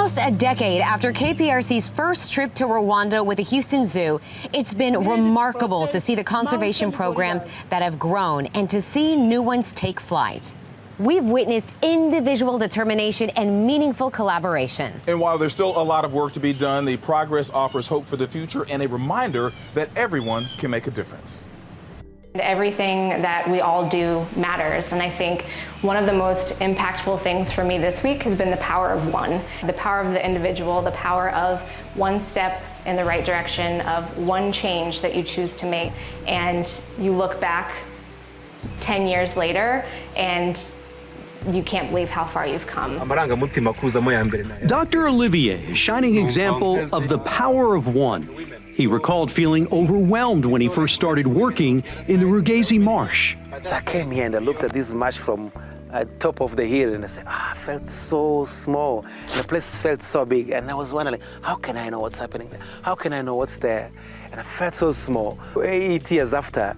Almost a decade after KPRC's first trip to Rwanda with the Houston Zoo, it's been remarkable to see the conservation programs that have grown and to see new ones take flight. We've witnessed individual determination and meaningful collaboration. And while there's still a lot of work to be done, the progress offers hope for the future and a reminder that everyone can make a difference. Everything that we all do matters, and I think one of the most impactful things for me this week has been the power of one. The power of the individual, the power of one step in the right direction, of one change that you choose to make, and you look back 10 years later and you can't believe how far you've come. Dr. Olivier, a shining example of the power of one. He recalled feeling overwhelmed when he first started working in the Rugezi Marsh. So I came here and I looked at this marsh from top of the hill and I said, I felt so small. And the place felt so big. And I was wondering, how can I know what's happening there? How can I know what's there? And I felt so small. 8 years after,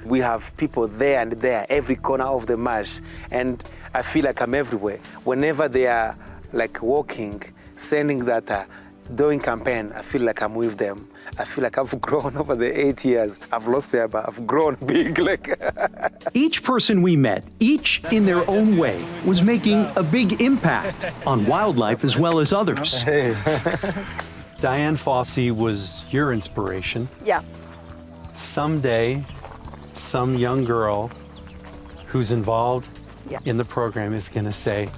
we have people there and there, every corner of the marsh. And I feel like I'm everywhere. Whenever they are like walking, sending that, doing campaign, I feel like I'm with them. I feel like I've grown over the 8 years. I've lost hair, but I've grown big. Each person we met, each in their own way, was making a big impact on wildlife as well as others. Hey. Diane Fossey was your inspiration. Yes. Someday, some young girl who's involved in the program is going to say,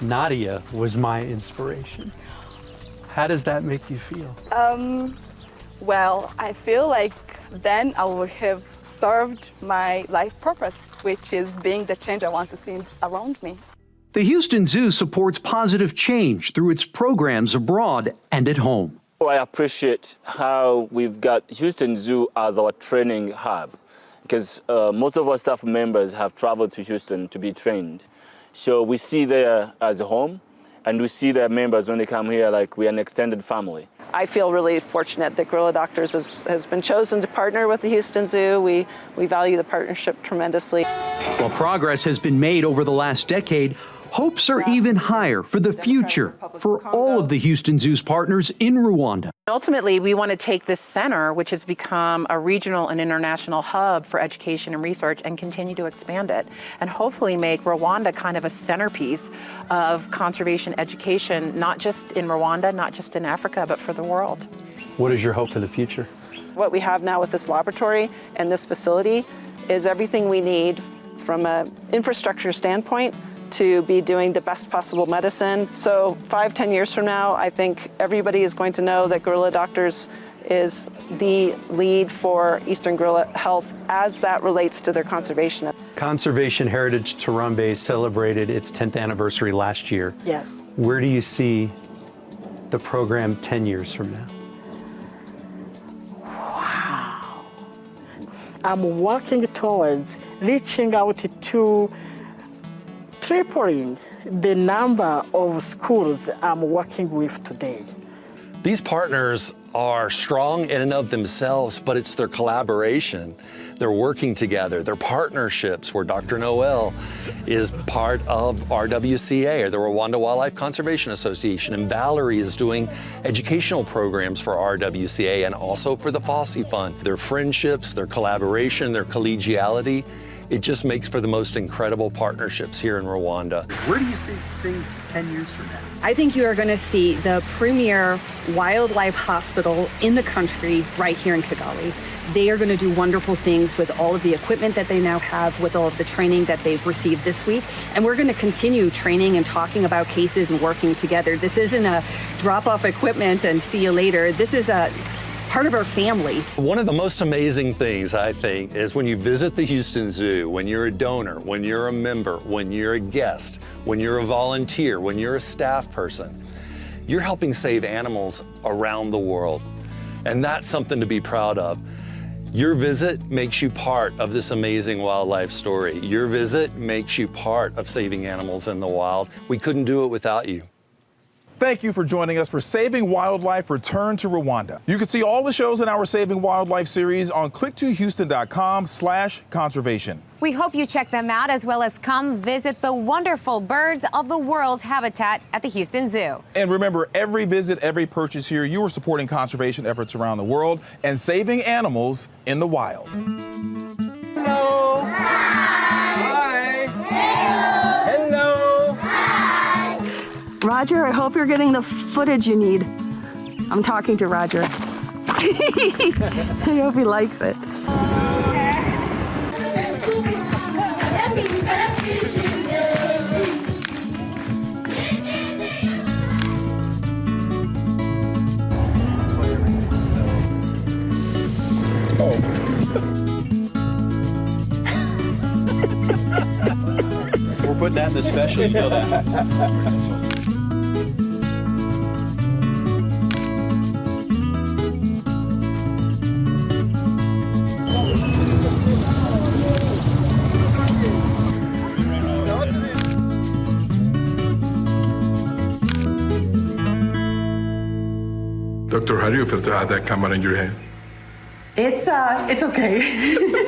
Nadia was my inspiration. How does that make you feel? Well, I feel like then I would have served my life purpose, which is being the change I want to see around me. The Houston Zoo supports positive change through its programs abroad and at home. I appreciate how we've got Houston Zoo as our training hub, because most of our staff members have traveled to Houston to be trained. So we see there as a home, and we see their members when they come here like we are an extended family. I feel really fortunate that Gorilla Doctors has been chosen to partner with the Houston Zoo. We value the partnership tremendously. While progress has been made over the last decade, hopes are even higher for the future for all of the Houston Zoo's partners in Rwanda. Ultimately, we want to take this center, which has become a regional and international hub for education and research, and continue to expand it, and hopefully make Rwanda kind of a centerpiece of conservation education, not just in Rwanda, not just in Africa, but for the world. What is your hope for the future? What we have now with this laboratory and this facility is everything we need from an infrastructure standpoint to be doing the best possible medicine. So 5-10 years from now, I think everybody is going to know that Gorilla Doctors is the lead for Eastern gorilla health as that relates to their conservation. Conservation Heritage Turambe celebrated its 10th anniversary last year. Yes. Where do you see the program 10 years from now? Wow. I'm working towards reaching out to tripling the number of schools I'm working with today. These partners are strong in and of themselves, but it's their collaboration. They're working together, their partnerships, where Dr. Noel is part of RWCA, or the Rwanda Wildlife Conservation Association, and Valerie is doing educational programs for RWCA and also for the Fossey Fund. Their friendships, their collaboration, their collegiality, it just makes for the most incredible partnerships here in Rwanda. Where do you see things 10 years from now? I think you are going to see the premier wildlife hospital in the country right here in Kigali. They are going to do wonderful things with all of the equipment that they now have, with all of the training that they've received this week. And we're going to continue training and talking about cases and working together. This isn't a drop off equipment and see you later. This is a part of our family. One of the most amazing things, I think, is when you visit the Houston Zoo, when you're a donor, when you're a member, when you're a guest, when you're a volunteer, when you're a staff person, you're helping save animals around the world. And that's something to be proud of. Your visit makes you part of this amazing wildlife story. Your visit makes you part of saving animals in the wild. We couldn't do it without you. Thank you for joining us for Saving Wildlife Return to Rwanda. You can see all the shows in our Saving Wildlife series on click2houston.com/conservation. We hope you check them out, as well as come visit the wonderful Birds of the World habitat at the Houston Zoo. And remember, every visit, every purchase here, you are supporting conservation efforts around the world and saving animals in the wild. Hello. Hi. Hello. Hi. Roger, I hope you're getting the footage you need. I'm talking to Roger. I hope he likes it. We're putting that in the special, you know that. Doctor, how do you feel to have that camera in your hand? It's okay.